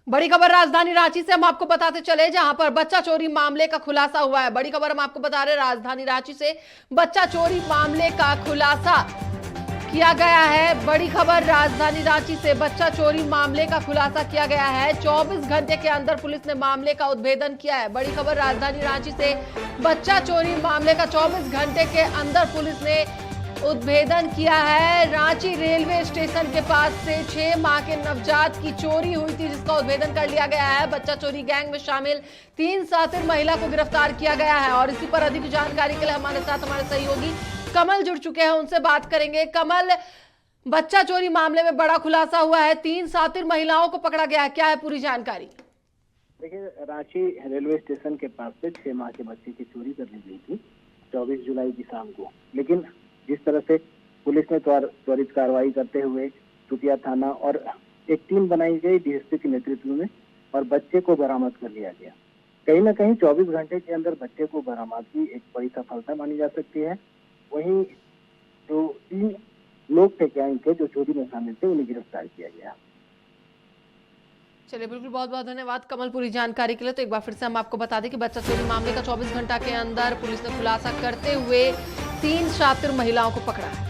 बड़ी खबर राजधानी रांची से हम आपको बताते चले, जहां पर बच्चा चोरी मामले का खुलासा हुआ है। बड़ी खबर हम आपको बता रहे, राजधानी रांची से बच्चा चोरी मामले का खुलासा किया गया है। बड़ी खबर राजधानी रांची से बच्चा चोरी मामले का खुलासा किया गया है। 24 घंटे के अंदर पुलिस ने मामले का उद्भेदन किया है। बड़ी खबर राजधानी रांची से बच्चा चोरी मामले का 24 घंटे के अंदर पुलिस ने उद्भेदन किया है। रांची रेलवे स्टेशन के पास से 6 माह के नवजात की चोरी हुई थी, जिसका उद्भेदन कर लिया गया है। बच्चा चोरी गैंग में शामिल 3 शातिर महिला को गिरफ्तार किया गया है। और इसी पर अधिक जानकारी के लिए हमारे साथ हमारे सहयोगी कमल जुड़ चुके हैं, उनसे बात करेंगे। कमल, बच्चा चोरी मामले में बड़ा खुलासा हुआ है, 3 शातिर महिलाओं को पकड़ा गया है, क्या है पूरी जानकारी? देखिए, रांची रेलवे स्टेशन के पास से 6 माह के बच्चे की चोरी कर ली गई थी 24 जुलाई की शाम को। लेकिन जिस तरह से पुलिस ने त्वरित कार्रवाई करते हुए चुटिया थाना और एक टीम बनाई गई डीएसपी के नेतृत्व में और बच्चे को बरामद कर लिया गया। कहीं ना कहीं 24 घंटे के अंदर बच्चे को बरामदगी एक बड़ी सफलता मानी जा सकती है। वहीं जो 3 लोग थे गैंग के जो चोरी में शामिल थे, उन्हें गिरफ्तार किया गया। चलिए, बिल्कुल, बहुत बहुत धन्यवाद कमल पूरी जानकारी के लिए। तो एक बार फिर से हम आपको बता दें कि बच्चा चोरी मामले का 24 घंटा के अंदर पुलिस ने खुलासा करते हुए 3 शातिर महिलाओं को पकड़ा है।